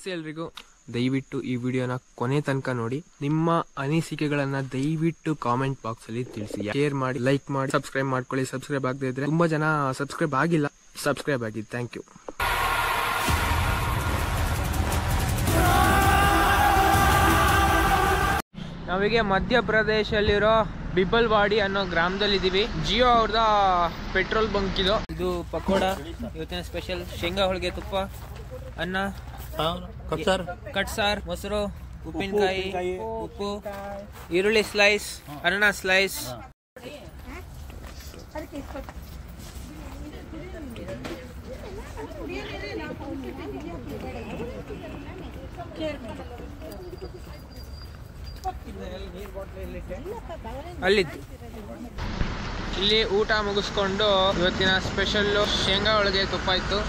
ನಮಸ್ತೆ ಎಲ್ರಿಗೂ. ದಯವಿಟ್ಟು ಈ ವಿಡಿಯೋನ ಕೊನೆ ತನಕ ನೋಡಿ. ನಿಮ್ಮ ಅನಿಸಿಕೆಗಳನ್ನ ದಯವಿಟ್ಟು ಕಾಮೆಂಟ್ ಬಾಕ್ಸ್ ಅಲ್ಲಿ ತಿಳಿಸಿ, ಶೇರ್ ಮಾಡಿ, ಲೈಕ್ ಮಾಡಿ, ಸಬ್ಸ್ಕ್ರೈಬ್ ಮಾಡ್ಕೊಳ್ಳಿ. ಸಬ್ಸ್ಕ್ರೈಬ್ ಆಗದೆ ಇದ್ರೆ ತುಂಬಾ ಜನ ಸಬ್ಸ್ಕ್ರೈಬ್ ಆಗಿಲ್ಲ, ಸಬ್ಸ್ಕ್ರೈಬ್ ಆಗಿ. Thank you. ನಾವೀಗ ಮಧ್ಯಪ್ರದೇಶಲ್ಲಿರೋ ಬಿಬಲ್ವಾಡಿ ಅನ್ನೋ ಗ್ರಾಮದಲ್ಲಿ ಇದೀವಿ. ಜಿಯೋ ಅವ್ರದ ಪೆಟ್ರೋಲ್ ಬಂಕ್ ಇದು ಪಕೋಡ, ಇವತ್ತಿನ ಸ್ಪೆಷಲ್ ಶೇಂಗಾ ಹೋಳಿಗೆ, ತುಪ್ಪ, ಅನ್ನ, ಕಟ್ಸಾರ್, ಮೊಸರು, ಉಪ್ಪಿನಕಾಯಿ, ಉಪ್ಪು, ಈರುಳ್ಳಿ ಸ್ಲೈಸ್, ಅನ್ನ ಸ್ಲೈಸ್. ಅಲ್ಲಿದ್ದು ಇಲ್ಲಿ ಊಟ ಮುಗಿಸ್ಕೊಂಡು ಇವತ್ತಿನ ಸ್ಪೆಷಲ್ ಶೇಂಗಾ ಹೋಳಿಗೆ ತುಪ್ಪ ಇತ್ತು.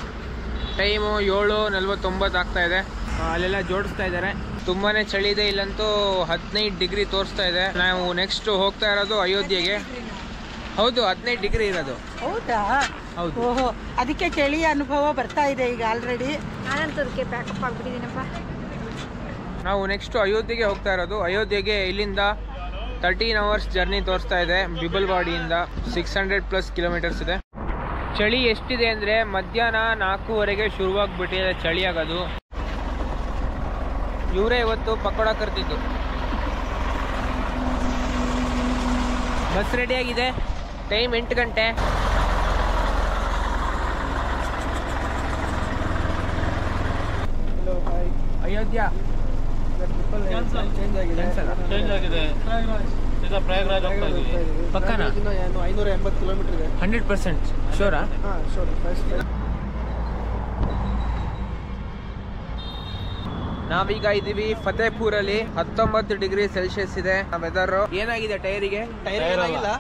ಟೈಮು 7:49 ಆಗ್ತಾ ಇದೆ. ಅಲ್ಲೆಲ್ಲ ಜೋಡಿಸ್ತಾ ಇದ್ದಾರೆ. ತುಂಬಾನೇ ಚಳಿ ಇದೆ. ಇಲ್ಲಂತೂ 15 ಡಿಗ್ರಿ ತೋರಿಸ್ತಾ ಇದೆ. ನಾವು ನೆಕ್ಸ್ಟ್ ಹೋಗ್ತಾ ಇರೋದು ಅಯೋಧ್ಯೆಗೆ. ಹೌದು, 15 ಡಿಗ್ರಿ ಇರೋದು. ಹೌದಾ? ಹೌದು. ಓಹೋ, ಅದಕ್ಕೆ ಚಳಿ ಅನುಭವ ಬರ್ತಾ ಇದೆ ಈಗ ಆಲ್ರೆಡಿ. ನಾನಂತದಕ್ಕೆ ಪ್ಯಾಕಪ್ ಆಗ್ಬಿಟ್ಟಿದ್ದೀನಪ್ಪ. ನಾವು ನೆಕ್ಸ್ಟ್ ಅಯೋಧ್ಯೆಗೆ ಹೋಗ್ತಾ ಇರೋದು. ಅಯೋಧ್ಯೆಗೆ ಇಲ್ಲಿಂದ 13 ಅವರ್ಸ್ ಜರ್ನಿ ತೋರಿಸ್ತಾ ಇದೆ. ಬಿಬಲ್ವಾಡಿಯಿಂದ 600+ ಕಿಲೋಮೀಟರ್ಸ್ ಇದೆ. ಚಳಿ ಎಷ್ಟಿದೆ ಅಂದರೆ ಮಧ್ಯಾಹ್ನ 4:00ವರೆಗೆ ಶುರುವಾಗ್ಬಿಟ್ಟಿದೆ ಚಳಿ ಆಗೋದು. ಇವರೇ ಇವತ್ತು ಪಕೋಡ ಕರ್ತಿದ್ದು. ಬಸ್ ರೆಡಿಯಾಗಿದೆ. ಟೈಮ್ 8 ಗಂಟೆ. ಅಯೋಧ್ಯ ಚೇಂಜ್ ಆಗಿದೆ. ಪ್ರಯಾಗ್ರಾಜ್ ಹೋಗ್ತಾ ಇದೀವಿ. ಪಕ್ಕನಾ? 580 ಕಿಲೋಮೀಟರ್ ಇದೆ. 100% ಶೋರಾ? ನಾವೀಗ ಇದೀವಿ ಫತೇಪುರಲ್ಲಿ. 19 ಡಿಗ್ರಿ ಸೆಲ್ಸಿಯಸ್ ಇದೆ ವೆದರ್. ಏನಾಗಿದೆ ಟೈರಿಗೆ? ಟೈರ್ ಏನಾಗಿಲ್ಲ.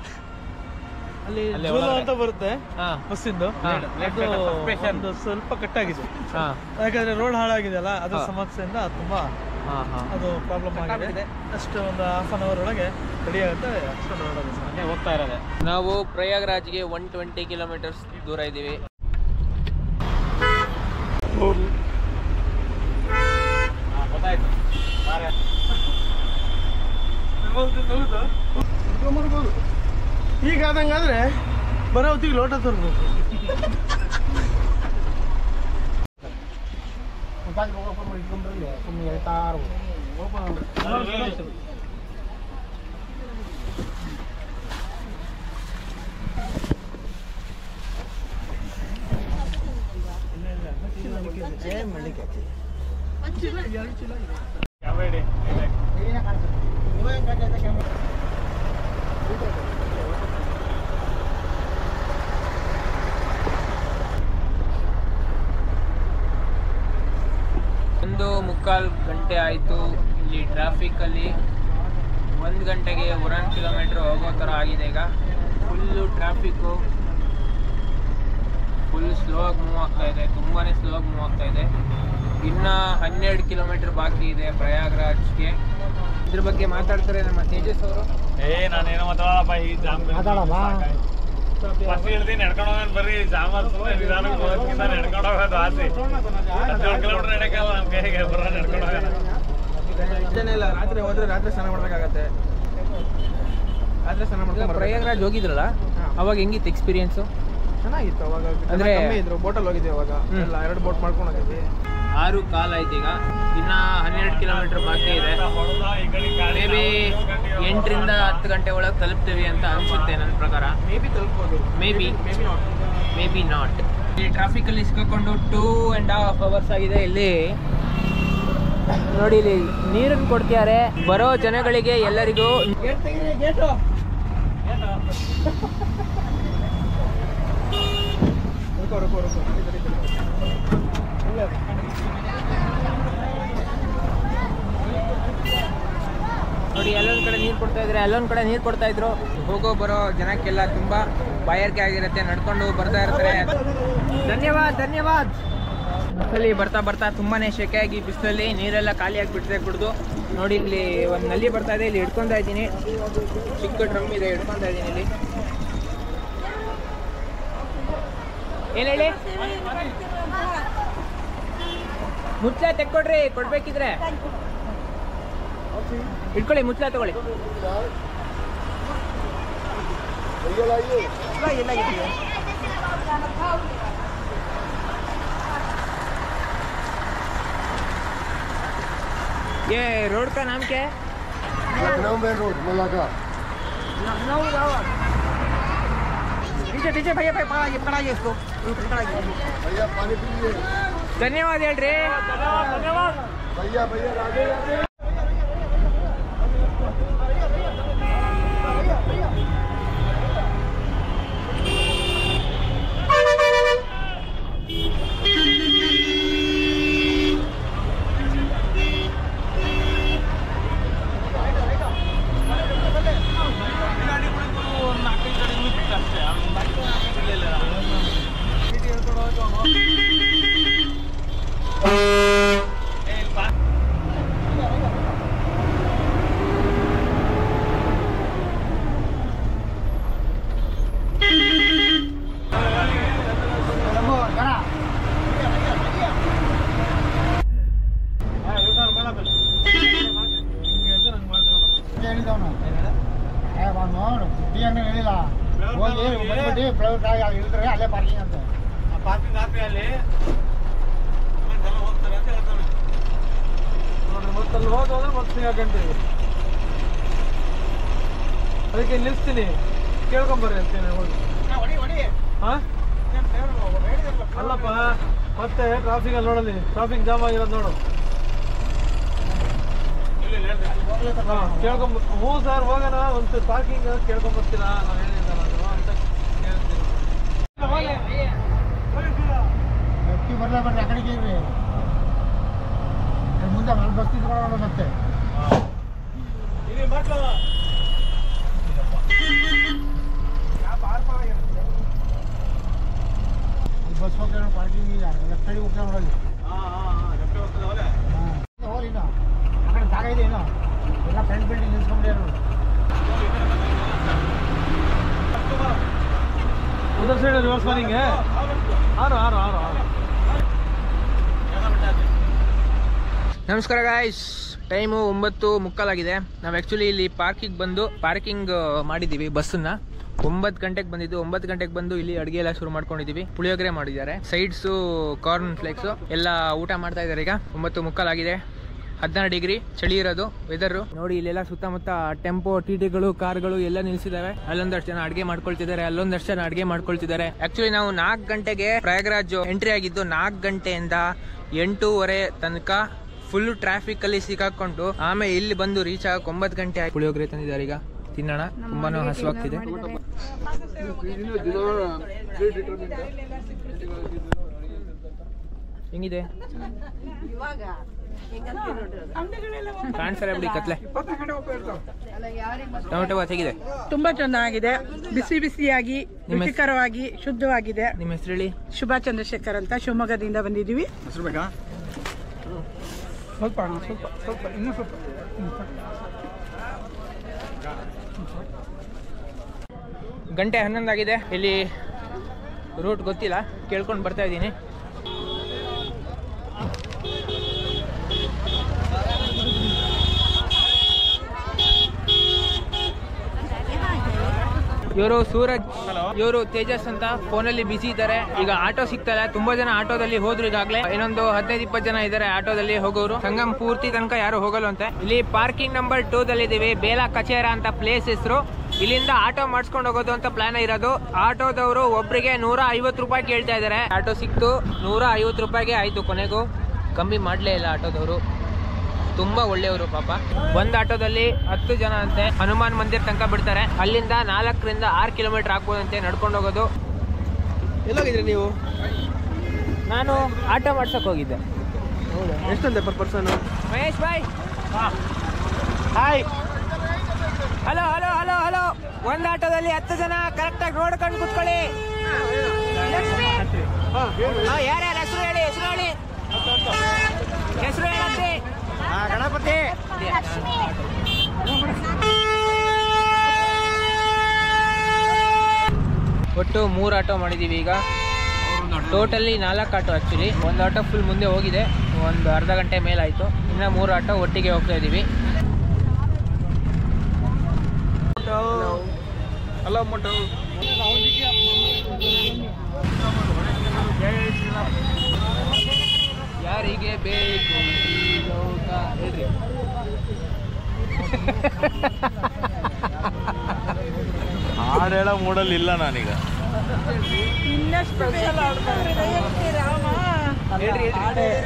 ಅಲ್ಲಿ ಜೂಲೋ ಅಂತ ಬರುತ್ತೆ ಬಸ್ಸಿಂದು, ಅದು ಸ್ವಲ್ಪ ಕಟ್ಟಾಗಿದೆ. ಯಾಕಂದ್ರೆ ರೋಡ್ ಹಾಳಾಗಿದೆಯಲ್ಲ, ಅದ್ರ ಸಮಸ್ಯೆಯಿಂದ ತುಂಬಾ ಅದು ಪ್ರಾಬ್ಲಮ್ ಆಗಿದೆ. ಅಷ್ಟು ಒಂದು ಹಾಫ್ ಅನ್ ಅವರ್ ಒಳಗೆ ರೆಡಿ ಆಗುತ್ತೆ. ಅಷ್ಟೊಂದು ರೋಡ್ ಹೋಗ್ತಾ ಇರೋದೆ. ನಾವು ಪ್ರಯಾಗ್ರಾಜ್ಗೆ 120 ಕಿಲೋಮೀಟರ್ಸ್ ದೂರ ಇದ್ದೀವಿ. ಈಗ ಆದಂಗಾದ್ರೆ ಬರೋ ಹೊತ್ತಿಗೆ ಲೋಟ ತರ್ಬೇಕು. ಒಂದು 3/4 ಗಂಟೆ ಆಯಿತು. ಇಲ್ಲಿ ಟ್ರಾಫಿಕಲ್ಲಿ 1 ಗಂಟೆಗೆ 1 ಕಿಲೋಮೀಟ್ರ್ ಹೋಗೋ ಥರ ಆಗಿದೆ. ಈಗ ಫುಲ್ಲು ಟ್ರಾಫಿಕ್ಕು, ಫುಲ್ ಸ್ಲೋ ಆಗಿ ಮೂವ್ ಆಗ್ತಾ ಇದೆ. ತುಂಬಾ ಸ್ಲೋ ಆಗಿ ಮೂವ್ ಆಗ್ತಾ ಇದೆ. ಇನ್ನು 12 ಕಿಲೋಮೀಟ್ರ್ ಬಾಕಿ ಇದೆ ಪ್ರಯಾಗ್ರಾಜ್ಗೆ. ಇದ್ರ ಬಗ್ಗೆ ಮಾತಾಡ್ತಾರೆ ನಮ್ಮ ತೇಜಸ್ ಅವರು. ನಾನೇನೋ ಮಾತಾಡಪ್ಪ, ಈ ಜಾಮ್ ಫಸ್ಟ್ ಹೇಳ್ತೀನಿ ನಡ್ಕೊಂಡು ಹೋಗೋಣ ಬರ್ರಿ. ಜಾಮ್ ನಿಧಾನಕ್ಕೆ ಹೋಗೋದ್ಕಿಂತ ನಡ್ಕೊಂಡು ಹೋಗೋದು ಆಸೆ. 17 ಕಿಲೋಮೀಟರ್ ನಡಕಲ್ಲ ನಮ್ಮ ಕೈಗೆ, ಬರ ನಡ್ಕೊಂಡು ಹೋಗೋಣ. ಇಲ್ಲ, ರಾತ್ರಿ ಹೋದ್ರೆ ರಾತ್ರಿ ಸ್ನಾನ ಮಾಡ್ಬೇಕಾಗತ್ತೆ. ರಾತ್ರಿ ಸ್ನಾನ ಮಾಡ್ಕೊಂಡು ಪ್ರಯಾಗ್ರಾಜ್ ಹೋಗಿದ್ರಲ್ಲ, ಅವಾಗ ಹೆಂಗಿತ್ತು ಎಕ್ಸ್ಪೀರಿಯನ್ಸು? ಚೆನ್ನಾಗಿತ್ತು. ಅವಾಗ ಅಂದ್ರೆ ಇದ್ರು ಬೋಟಲ್ಲಿ ಹೋಗಿದ್ದೆ. ಅವಾಗ ಎಲ್ಲ 2 ಬೋಟ್ ಮಾಡ್ಕೊಂಡು ಹೋಗಿದ್ವಿ. 6:15 ಆಯ್ತು. ಈಗ ಇನ್ನ 12 ಕಿಲೋಮೀಟರ್ ಬಾಕಿ ಇದೆ. ಮೇ ಬಿ 8ರಿಂದ 10 ಗಂಟೆ ಒಳಗೆ ತಲುಪ್ತೀವಿ ಅಂತ ಅನ್ಸುತ್ತೆ ನನ್ನ ಪ್ರಕಾರ. ಮೇ ಬಿ ತಲುಪ್ಬೋದು, ಮೇ ಬಿ ನಾಟ್. ಇಲ್ಲಿ ಟ್ರಾಫಿಕಲ್ಲಿ ಸಿಕ್ಕಾಕೊಂಡು 2.5 ಅವರ್ಸ್ ಆಗಿದೆ. ಇಲ್ಲಿ ನೋಡಿ, ಇಲ್ಲಿ ನೀರನ್ನು ಕೊಡ್ತಿದ್ದಾರೆ ಬರೋ ಜನಗಳಿಗೆ ಎಲ್ಲರಿಗೂ. ನೋಡಿ, ಅಲ್ಲೊಂದು ಕಡೆ ನೀರು ಕೊಡ್ತಾ ಇದ್ರೆ, ಅಲ್ಲೊಂದು ಕಡೆ ನೀರು ಕೊಡ್ತಾ ಇದ್ರು. ಹೋಗೋ ಬರೋ ಜನಕ್ಕೆಲ್ಲ ತುಂಬಾ ಬಾಯಾರಿಕೆ ಆಗಿರುತ್ತೆ. ನಡ್ಕೊಂಡು ಬರ್ತಾ ಇರ್ತಾರೆ. ಧನ್ಯವಾದ. ಅಲ್ಲಿ ಬರ್ತಾ ಬರ್ತಾ ತುಂಬಾನೇ ಶೆಕೆಯಾಗಿ ಬಿಸಿಲಲ್ಲಿ ನೀರೆಲ್ಲ ಖಾಲಿ ಆಗಿಬಿಟ್ಟಿದೆ ಕುಡಿದು. ನೋಡಿ, ಇಲ್ಲಿ ಒಂದು ನಲ್ಲಿ ಬರ್ತಾ ಇದೆ. ಇಲ್ಲಿ ಹಿಡ್ಕೊತಾ ಇದ್ದೀನಿ. ಚಿಕ್ಕ ಡ್ರಮ್ ಇದೆ, ಹಿಡ್ಕೊತಾ ಇದ್ದೀನಿ. ಇಲ್ಲಿ ಏನು ಹೇಳಿ? ಮುಚ್ಚಳ ತೆಕ್ಕೊಡ್ರಿ, ಕೊಡ್ಬೇಕಿದ್ರೆ ಇಟ್ಕೊಳ್ಳಿ, ಮುಚ್ಚಳ ತಗೊಳ್ಳಿ. ये रोड का नाम क्या है? लखनऊ मेन रोड मुलाका। लखनऊ दावा। टीचर टीचर भैया पकड़ाइए इसको, भैया पानी पीजिए। धन्यवाद ಹೇಳ್ರಿ. भैया भैया राधे राधे। ಅಲ್ಲೇ ಪಾರ್ಕಿಂಗ್ ಅಂತ ಪಾರ್ಕಿಂಗ್ ಆಪಿ ಅಲ್ಲಿ ಹೋಗ್ತಾರೆ ಅಂತ ಹೇಳ್ತಾರೆ ನೋಡ್ರಿ. ಮತ್ತಲ್ಲಿ ಹೋದ್ರೆ ಮತ್ತೆ ಸಿಗಾಕಂತೀವಿ, ಅದಕ್ಕೆ ನಿಲ್ಲಿಸ್ತೀನಿ, ಕೇಳ್ಕೊಂಬರ್ರಿ ಅಂತೇನೆ ಹೋಗಿ. ಹಾಂ ಅಲ್ಲಪ್ಪ, ಮತ್ತೆ ಟ್ರಾಫಿಕ್ ಅಲ್ಲಿ ನೋಡಲಿ, ಟ್ರಾಫಿಕ್ ಜಾಮ್ ಆಗಿರೋದು ನೋಡು. ಕೇಳ್ಕೊಂಬ ಹ್ಞೂ ಸರ್ ಹೋಗೋಣ, ಒಂದು ಪಾರ್ಕಿಂಗ್ ಕೇಳ್ಕೊಂಬರ್ತೀರಾ ನಾವು ಹೇಳಿದ್ದಲ್ಲ ಅಂತ ಹೇಳ್ತೀನಿ. ಬರ್ಲಾ ಬರ್ರಿ, ಆ ಕಡೆಗೆ ಇರ್ರಿ, ಮುಂದೆ ಬಸ್ ತಿಳ್ಕೊಳ್ಳೋಣ ಮತ್ತೆ. ಬಸ್ ಹೋಗ್ತಾ ಪಾರ್ಕಿಂಗ್ ಇಲ್ಲ, ಲೆಫ್ಟ್ ಸೈಡ್ ಹೋಗ್ತಾ ನೋಡಲಿ. ಹೋಗಿ ಆ ಕಡೆ ಜಾಗ ಇದೆ, ಏನೋ ಎಲ್ಲ ಫ್ರಂಟ್ ಬಿಲ್ಡಿಂಗ್ ನಿಲ್ಸ್ಕೊಂಡ್ಯಾರು. उधर से रिवर्स मारेंगे. आरो. ನಮಸ್ಕಾರ ಗಾಯ್ಸ್, ಟೈಮು 9:15 ಆಗಿದೆ. ನಾವು ಆ್ಯಕ್ಚುಲಿ ಇಲ್ಲಿ ಪಾರ್ಕಿಂಗ್ ಮಾಡಿದ್ದೀವಿ ಬಸ್ಸನ್ನ. 9 ಗಂಟೆಗೆ ಬಂದಿದ್ದು. 9 ಗಂಟೆಗೆ ಬಂದು ಇಲ್ಲಿ ಅಡುಗೆ ಎಲ್ಲ ಶುರು ಮಾಡ್ಕೊಂಡಿದ್ದೀವಿ. ಪುಳಿಯೋಗರೆ ಮಾಡಿದ್ದಾರೆ, ಸೈಡ್ಸು, ಕಾರ್ನ್ ಫ್ಲೇಕ್ಸು ಎಲ್ಲ ಊಟ ಮಾಡ್ತಾ ಇದ್ದಾರೆ. ಈಗ 9:15 ಆಗಿದೆ. 16 ಡಿಗ್ರಿ ಚಳಿ ಇರೋದು ವೆದರ್ ನೋಡಿ. ಇಲ್ಲೆಲ್ಲ ಸುತ್ತಮುತ್ತ ಟೆಂಪೋ, ಟಿಟಿಗಳು, ಕಾರ್ಗಳು ಎಲ್ಲ ನಿಲ್ಸಿದಾವೆ. ಅಲ್ಲೊಂದಷ್ಟು ಜನ ಅಡಿಗೆ ಮಾಡ್ಕೊಳ್ತಿದ್ದಾರೆ, ಅಲ್ಲೊಂದಷ್ಟು ಜನ ಅಡಿಗೆ ಮಾಡ್ಕೊಳ್ತಿದ್ದಾರೆ. ಆಕ್ಚುಲಿ ನಾವು 4 ಗಂಟೆಗೆ ಪ್ರಯಾಗ್ರಾಜ್ ಎಂಟ್ರಿ ಆಗಿದ್ದು. 4 ಗಂಟೆಯಿಂದ 8:30 ತನಕ ಫುಲ್ ಟ್ರಾಫಿಕ್ ಅಲ್ಲಿ ಸಿಕ್ಕಾಕೊಂಡು ಆಮೇಲೆ ಇಲ್ಲಿ ಬಂದು ರೀಚ್ ಆಗ 9 ಗಂಟೆ ಆಗಿ ಪುಳಿಯೋಗರೆ ತಂದಿದ್ದಾರೆ. ಈಗ ತಿನ್ನೋಣ, ತುಂಬಾನು ಹಸುವಾಗ್ತಿದೆ. ಹೆಂಗಿದೆ? ಕಾಣಿಸಲ್ಲ ಬಿಡಿ ಕತ್ಲೆ. ಟೊಮೆಟೊ ಬಾತ್ ಹೇಗಿದೆ? ತುಂಬಾ ಚೆನ್ನಾಗಿದೆ, ಬಿಸಿ ಬಿಸಿಯಾಗಿ, ರುಚಿಕರವಾಗಿ, ಶುದ್ಧವಾಗಿದೆ. ನಿಮ್ಮ ಹೆಸರು ಹೇಳಿ? ಶುಭಾ ಚಂದ್ರಶೇಖರ್ ಅಂತ, ಶಿವಮೊಗ್ಗದಿಂದ ಬಂದಿದ್ದೀವಿ. ಸ್ವಲ್ಪ ಇನ್ನೂ ಸ್ವಲ್ಪ. ಗಂಟೆ 11 ಆಗಿದೆ. ಇಲ್ಲಿ ರೂಟ್ ಗೊತ್ತಿಲ್ಲ, ಕೇಳ್ಕೊಂಡು ಬರ್ತಾ ಇದ್ದೀನಿ. ಇವರು ಸೂರಜ್, ಇವರು ತೇಜಸ್ ಅಂತ ಫೋನಲ್ಲಿ ಬಿಸಿ ಇದ್ದಾರೆ. ಈಗ ಆಟೋ ಸಿಗ್ತಾರೆ, ತುಂಬಾ ಜನ ಆಟೋದಲ್ಲಿ ಹೋದ್ರು ಈಗಾಗಲೇ. ಇನ್ನೊಂದು 15-20 ಜನ ಇದ್ದಾರೆ ಆಟೋದಲ್ಲಿ ಹೋಗೋರು. ಸಂಗಮ್ ಪೂರ್ತಿ ತನಕ ಯಾರು ಹೋಗಲ್ಲ ಅಂತೆ. ಇಲ್ಲಿ ಪಾರ್ಕಿಂಗ್ ನಂಬರ್ 2 ದಲ್ಲಿ ಇದೀವಿ. ಬೇಲಾ ಕಚೇರ ಅಂತ ಪ್ಲೇಸ್ ಹೆಸರು. ಇಲ್ಲಿಂದ ಆಟೋ ಮಾಡಿಸ್ಕೊಂಡು ಹೋಗೋದು ಅಂತ ಪ್ಲಾನ್ ಇರೋದು. ಆಟೋದವರು ಒಬ್ರಿಗೆ 150 ರೂಪಾಯಿ ಕೇಳ್ತಾ ಇದ್ದಾರೆ. ಆಟೋ ಸಿಕ್ತು, 150 ರೂಪಾಯಿಗೆ ಆಯ್ತು. ಕೊನೆಗೂ ಕಮ್ಮಿ ಮಾಡ್ಲೇ ಇಲ್ಲ ಆಟೋದವರು. ತುಂಬಾ ಒಳ್ಳೆಯವರು ಪಾಪ. ಒಂದ್ ಆಟೋದಲ್ಲಿ 10 ಜನ ಅಂತೆ. ಹನುಮಾನ್ ಮಂದಿರ್ ತನಕ ಬಿಡ್ತಾರೆ. ಅಲ್ಲಿಂದ 4ರಿಂದ 6 ಕಿಲೋಮೀಟರ್ ಆಗ್ಬೋದಂತೆ ನಡ್ಕೊಂಡು ಹೋಗೋದು. ಎಲ್ಲೋಗಿದ್ರಿ ನೀವು? ನಾನು ಆಟೋ ಮಾಡ್ಸಕ್ ಹೋಗಿದ್ದೆ. ಎಷ್ಟಂತೆ per person? Mahesh bye, hi. Hello hello hello hello. ಒಂದ್ ಆಟೋದಲ್ಲಿ 10 ಜನ ಕರೆಕ್ಟಾಗಿ ನೋಡ್ಕೊಂಡು ಕುತ್ಕೊಳ್ಳಿ. ಯಾರ್ಯಾರ ಹೆಸರು ಹೇಳಿ, ಹೆಸರು ಹೇಳಂತೆ. ಗಣಪತಿ. ಒಟ್ಟು 3 ಆಟೋ ಮಾಡಿದೀವಿ ಈಗ. Totally 4 auto. ಆಕ್ಚುಲಿ ಒಂದು ಆಟೋ ಫುಲ್ ಮುಂದೆ ಹೋಗಿದೆ, ಒಂದು ಅರ್ಧ ಗಂಟೆ ಮೇಲಾಯಿತು. ಇನ್ನು 3 ಆಟೋ ಒಟ್ಟಿಗೆ ಹೋಗ್ತಾ ಇದ್ದೀವಿ. Hello Moto. ಯಾರಿಗೆ ಬೇಕು ಈ ಲೋಕ ಹೇಳ್ರಿ. ಹಾಡು ಹೇಳೋ ಮೂಡಲ್ಲಿ ಇಲ್ಲ ನಾನೀಗ.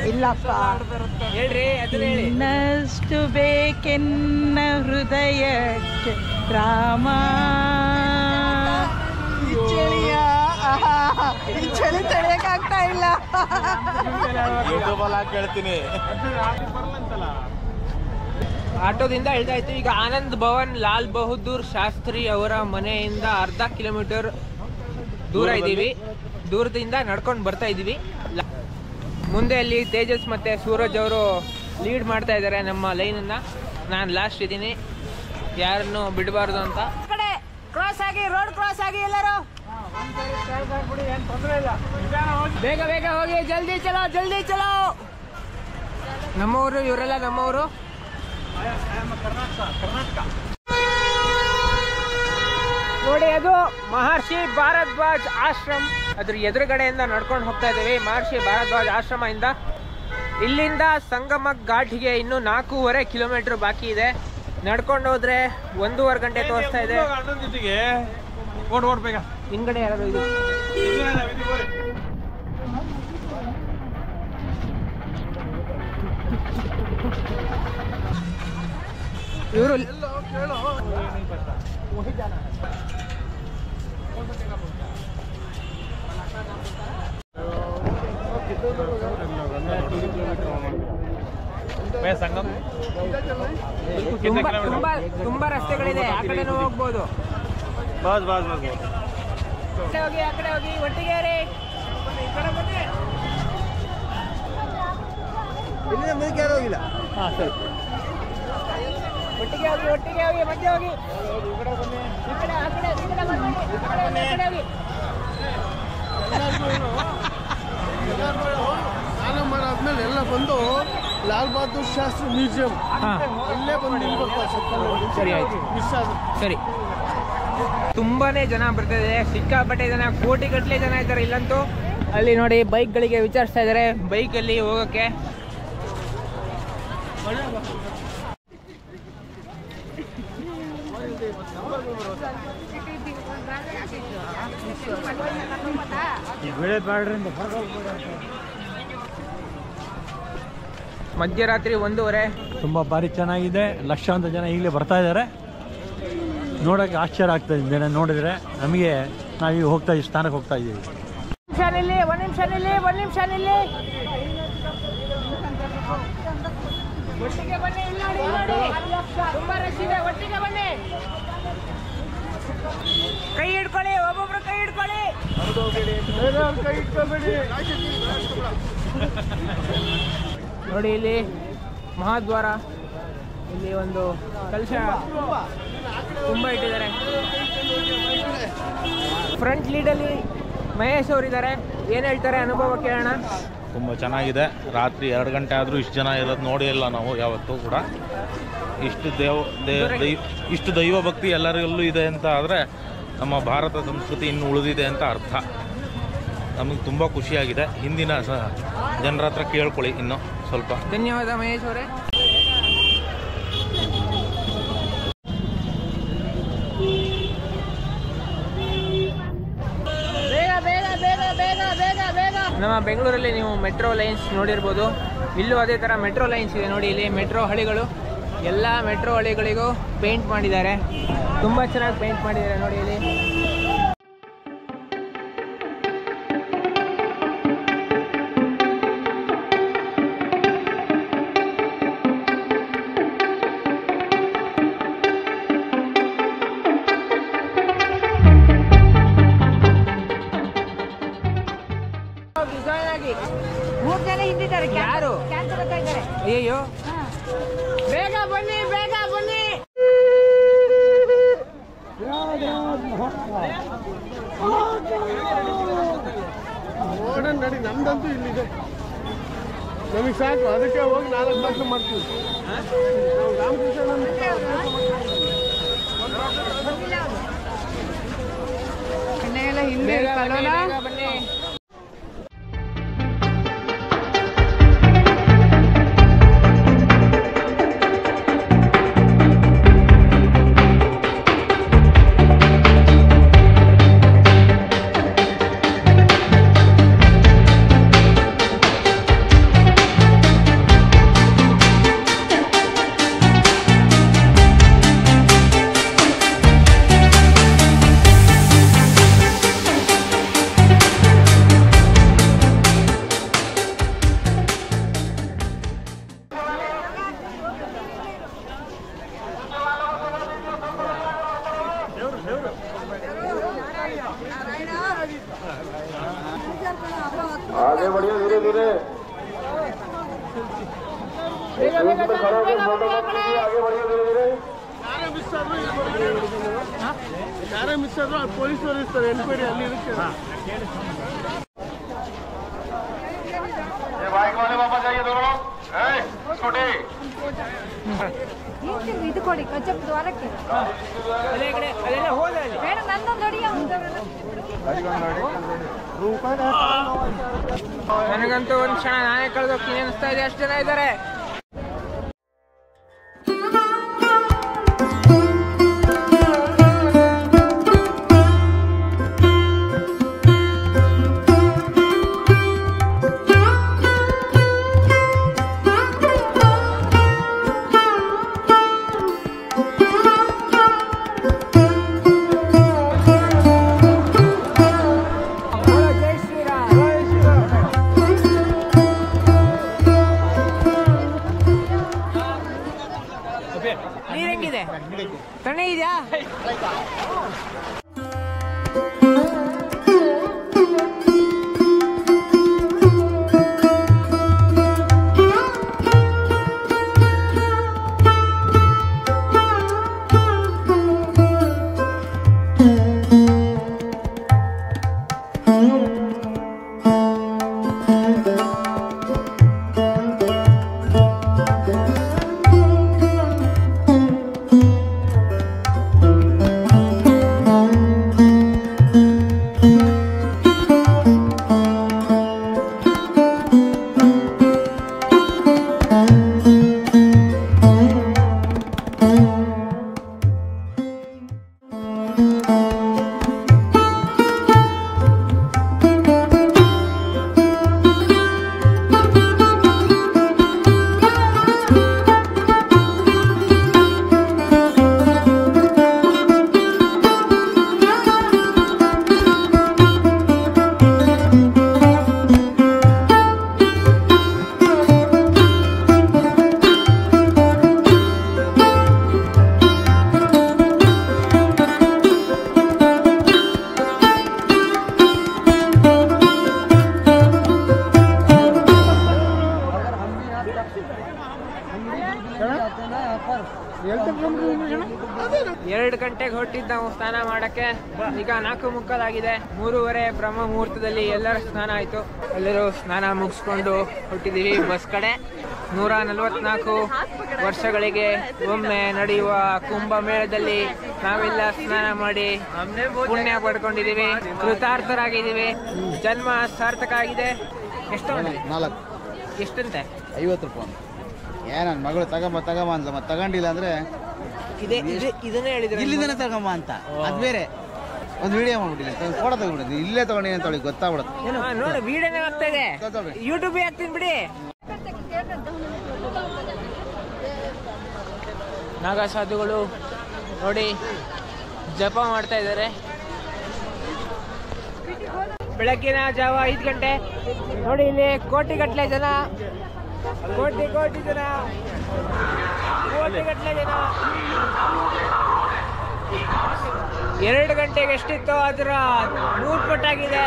ಇಲ್ಲಪ್ಪ ಹೇಳ್ರಿ ಅದನ್ನ ಹೇಳಿ. ಇನ್ನಷ್ಟು ಬೇಕೆನ್ನ ಹೃದಯಕ್ಕೆ ರಾಮ. ಈ ಚಳಿ ತಡೆಯಕ್ಕಾಗ್ತಾ ಇಲ್ಲ. ಯೂಟ್ಯೂಬಲ್ಲಿ ಕೇಳ್ತೀನಿ. ಆಟೋದಿಂದ ಇಳ್ತಾ ಇತ್ತು. ಈಗ ಆನಂದ್ ಭವನ್ ಲಾಲ್ ಬಹದ್ದೂರ್ ಶಾಸ್ತ್ರಿ ಅವರ ಮನೆಯಿಂದ ಅರ್ಧ ಕಿಲೋಮೀಟರ್ ದೂರ ಇದ್ದೀವಿ. ದೂರದಿಂದ ನಡ್ಕೊಂಡು ಬರ್ತಾ ಇದ್ದೀವಿ. ಮುಂದೆ ಅಲ್ಲಿ ತೇಜಸ್ ಮತ್ತೆ ಸೂರಜ್ ಅವರು ಲೀಡ್ ಮಾಡ್ತಾ ಇದ್ದಾರೆ ನಮ್ಮ ಲೈನನ್ನು. ನಾನು ಲಾಸ್ಟ್ ಇದ್ದೀನಿ, ಯಾರನ್ನು ಬಿಡಬಾರ್ದು ಅಂತ. ಕ್ರಾಸ್ ಆಗಿ, ರೋಡ್ ಕ್ರಾಸ್ ಆಗಿ ಎಲ್ಲರೂ. ಬೇಗ ಬೇಗ ಹೋಗಿ, ಜಲ್ದಿ ಚಲೋ ಜಲ್ದಿ ಚಲೋ. ನಮ್ಮವರು ಇವರೆಲ್ಲ ನಮ್ಮವರು. ನೋಡಿ ಅದು ಮಹರ್ಷಿ ಭಾರದ್ವಾಜ್ ಆಶ್ರಮ್. ಅದ್ರ ಎದುರುಗಡೆಯಿಂದ ನಡ್ಕೊಂಡು ಹೋಗ್ತಾ ಇದ್ದೀವಿ. ಮಹರ್ಷಿ ಭಾರದ್ವಾಜ್ ಆಶ್ರಮದಿಂದ ಇಲ್ಲಿಂದ ಸಂಗಮ ಘಾಟ್ಗೆ ಇನ್ನು 4.5 ಕಿಲೋಮೀಟರ್ ಬಾಕಿ ಇದೆ. ನಡ್ಕೊಂಡು ಹೋದ್ರೆ 1.5 ಗಂಟೆ ತೋರಿಸ್ತಾ ಇದೆ. ಬೇಗ ಹಿಂಗಡೆ ಯಾರು ಇದು ಇವರು ಸಂಗಮ್ ತುಂಬಾ ರಸ್ತೆಗಳಿದೆ. ಆ ಕಡೆನೂ ಹೋಗ್ಬೋದು. ಬಸ್ ಬಸ್ ಬಸ್ ಹೋಗಿ, ಆ ಕಡೆ ಹೋಗಿ, ಒಟ್ಟಿಗೆ ರೀ. ಹೋಗಿಲ್ಲ. ಹಾಂ ಸರಿ, ಒಟ್ಟಿಗೆ ಹೋಗಿ, ಒಟ್ಟಿಗೆ ಹೋಗಿ, ಮಧ್ಯೆ ಹೋಗಿ. ಈ ಕಡೆ, ಆ ಕಡೆ, ಈ ಕಡೆ ಬನ್ನಿ. ಈ ಕಡೆ ಹೋಗಿ, ಆ ಕಡೆ ಹೋಗಿ. ಸ್ನಾನ ಮಾಡಾದ್ಮೇಲೆ ಎಲ್ಲ ಬಂದು ಲಾಲ್ ಬಹದ್ದೂರ್ ಶಾಸ್ತ್ರಿ ಮ್ಯೂಸಿಯಂ ಅಲ್ಲೇ ಬಂದು ಸರಿ ಆಯ್ತು, ಮಿಸ್ ಆದ್ರೆ ಸರಿ. ತುಂಬಾನೇ ಜನ ಬರ್ತಿದೆ, ಸಿಕ್ಕಾಪಟ್ಟೆ ಜನ, ಕೋಟಿಗಟ್ಟಲೆ ಜನ ಇದ್ದಾರೆ ಇಲ್ಲಂತೂ. ಅಲ್ಲಿ ನೋಡಿ ಬೈಕ್ಗಳಿಗೆ ವಿಚಾರಿಸ್ತಾ ಇದ್ದಾರೆ ಬೈಕಲ್ಲಿ ಹೋಗೋಕ್ಕೆ. ಮಧ್ಯರಾತ್ರಿ 1:30. ತುಂಬ ಭಾರಿ ಚೆನ್ನಾಗಿದೆ. ಲಕ್ಷಾಂತರ ಜನ ಈಗಲೇ ಬರ್ತಾ ಇದ್ದಾರೆ. ನೋಡೋಕ್ಕೆ ಆಶ್ಚರ್ಯ ಆಗ್ತಾ ಇದೆ ನೋಡಿದ್ರೆ. ನಮಗೆ ನಾವೀಗ ಹೋಗ್ತಾ ಇದ್ದೀವಿ, ಸ್ಥಾನಕ್ಕೆ ಹೋಗ್ತಾ ಇದ್ದೀವಿ. ಒಂದು ನಿಮಿಷ ನಿಲ್ಲಿ. ಒಟ್ಟಿಗೆ ಬನ್ನಿ, ಇಲ್ಲಿ ನೋಡಿ, ತುಂಬಾ ರಶ್ ಇದೆ. ಒಟ್ಟಿಗೆ ಬನ್ನಿ, ಕೈ ಹಿಡ್ಕೊಳ್ಳಿ, ಒಬ್ಬೊಬ್ರು ಕೈ ಹಿಡ್ಕೊಳ್ಳಿ. ನೋಡಿ ಇಲ್ಲಿ ಮಹಾದ್ವಾರ, ಇಲ್ಲಿ ಒಂದು ಕಲಶ ತುಂಬ ಇಟ್ಟಿದ್ದಾರೆ. ಫ್ರಂಟ್ ಲೀಡಲ್ಲಿ ಮಹೇಶ್ ಅವರಿದ್ದಾರೆ. ಏನು ಹೇಳ್ತಾರೆ ಅನುಭವ ಕೇಳೋಣ. ತುಂಬ ಚೆನ್ನಾಗಿದೆ. ರಾತ್ರಿ 2 ಗಂಟೆ ಆದರೂ ಇಷ್ಟು ಜನ ಇರೋದು ನೋಡಿ ಇಲ್ಲ ನಾವು ಯಾವತ್ತೂ ಕೂಡ. ಇಷ್ಟು ದೈವ ಭಕ್ತಿ ಎಲ್ಲರಿಗಲ್ಲೂ ಇದೆ ಅಂತ ಆದರೆ ನಮ್ಮ ಭಾರತ ಸಂಸ್ಕೃತಿ ಇನ್ನು ಉಳಿದಿದೆ ಅಂತ ಅರ್ಥ. ನಮಗೆ ತುಂಬ ಖುಷಿಯಾಗಿದೆ. ಹಿಂದಿನ ಜನರ ಹತ್ರ ಕೇಳ್ಕೊಳ್ಳಿ ಇನ್ನೂ ಸ್ವಲ್ಪ. ಧನ್ಯವಾದ ಮಹೇಶ್ ಅವರೇ. ನಮ್ಮ ಬೆಂಗಳೂರಲ್ಲಿ ನೀವು ಮೆಟ್ರೋ ಲೈನ್ಸ್ ನೋಡಿರ್ಬೋದು. ಇಲ್ಲೂ ಅದೇ ಥರ ಮೆಟ್ರೋ ಲೈನ್ಸ್ ಇದೆ ನೋಡಿ. ಇಲ್ಲಿ ಮೆಟ್ರೋ ಹಳಿಗಳು, ಎಲ್ಲ ಮೆಟ್ರೋ ಹಳಿಗಳಿಗೂ ಪೇಂಟ್ ಮಾಡಿದ್ದಾರೆ. ತುಂಬ ಚೆನ್ನಾಗಿ ಪೇಂಟ್ ಮಾಡಿದ್ದಾರೆ ನೋಡಿ ಇಲ್ಲಿ. ಯಾರು? ಅಯ್ಯೋ, ಬೇಗ ಬನ್ನಿ, ಬೇಗ ಬನ್ನಿ. ನಡಿ, ನಮ್ದಂತೂ ಇಲ್ಲಿದೆ. ನಮಗೆ ಸಾಕು, ಅದಕ್ಕೆ ಹೋಗಿ 4 ಬಾಟ್ಲು ಮಾಡ್ತೀವಿ. ನಾವು ರಾಮಕೃಷ್ಣ ಹಿಂದೆ ಬನ್ನಿ. आगे बढ़िए, धीरे धीरे आगे बढ़िए, धीरे धीरे. ಯಾರೇ ಮಿಸ್ ಆದ್ರೂ ಪೊಲೀಸರು ಇರ್ತಾರೆ, ಎನ್ಕ್ವೈರಿ ಅಲ್ಲಿ ಇರುತ್ತೆ. बाइक वाले वापस आइए दोनों. छोटे ಇದು ಕೊಡಿ ಕಚ್ಚಪ್ ದ್ವಾರಕ್ಕೆ ಬೇಡ ನಂದೊಂದು ಅಡಿಗೆ ನನಗಂತೂ ಒಂದು ಕ್ಷಣ ನಾನೇ ಕಳೆದೋಗ್ತೀನಿ ಅನಿಸ್ತಾ ಇದೆ, ಅಷ್ಟು ಜನ ಇದ್ದಾರೆ. ನೀರ್ ಹೆಂಗಿದೆ? ತಣ್ಣಗಿದ್ಯಾ? ಎರಡು ಗಂಟೆಗೆ ಹೊರಟಿದ್ದು ನಾವು ಸ್ನಾನ ಮಾಡಕ್ಕೆ. ಈಗ 4:15 3:30 ಬ್ರಹ್ಮ ಮುಹೂರ್ತದಲ್ಲಿ ಎಲ್ಲರ ಸ್ನಾನ ಆಯ್ತು. ಎಲ್ಲರೂ ಸ್ನಾನ ಮುಗಿಸ್ಕೊಂಡು ಹೊರಟಿದ್ದೀವಿ ಬಸ್ ಕಡೆ. 144 ವರ್ಷಗಳಿಗೆ ಒಮ್ಮೆ ನಡೆಯುವ ಕುಂಭಮೇಳದಲ್ಲಿ ನಾವೆಲ್ಲ ಸ್ನಾನ ಮಾಡಿ ಪುಣ್ಯ ಪಡ್ಕೊಂಡಿದ್ದೀವಿ, ಕೃತಾರ್ಥರಾಗಿದ್ದೀವಿ. ಜನ್ಮ ಸಾರ್ಥಕ ಆಗಿದೆ. ಎಷ್ಟು? 4 ಎಷ್ಟಂತೆ? 50 ರೂಪಾಯಿ. ನನ್ನ ಮಗಳು ತಗೊಂಬ ಅಂದ್ಲ, ಮತ್ತೆ ತಗೊಂಡಿಲ್ಲ ಅಂದ್ರೆ ಇದನ್ನೇ ಹೇಳಿದ್ರೆ ಇಲ್ಲಿಂದನೇ ತಗೊಂಬ ಅಂತ. ಅದು ಬೇರೆ ಒಂದು ವಿಡಿಯೋ ಮಾಡ್ಬಿಟ್ಟಿಲ್ಲ, ಫೋಟೋ ತಗೊಂಡಿದ್ದೀನಿ, ಇಲ್ಲೇ ತಗೊಂಡಿನಿ ಅಂತ ಅವಳಿಗೆ ಗೊತ್ತಾಗ್ಬಿಡುತ್ತೆ. ನೋಡಿ ವಿಡಿಯೋನೇ ಆಗ್ತಾ ಇದೆ, ಯೂಟ್ಯೂಬ್ ಹಾಕ್ತೀನಿ ಬಿಡಿ. ನಾಗ ಸಾಧುಗಳು ನೋಡಿ ಜಪ ಮಾಡ್ತಾ ಇದ್ದಾರೆ. ಬೆಳಗ್ಗಿನ ಜಾವ 5 ಗಂಟೆ. ನೋಡಿ ಇಲ್ಲಿ ಕೋಟಿಗಟ್ಟಲೆ ಜನ, ಕೋಟಿ ಜನ, ಕೋಟಿಗಟ್ಟಲೆ ಜನ. 2 ಗಂಟೆಗೆ ಎಷ್ಟಿತ್ತು ಅದರ 100 ಪಟ್ಟಾಗಿದೆ.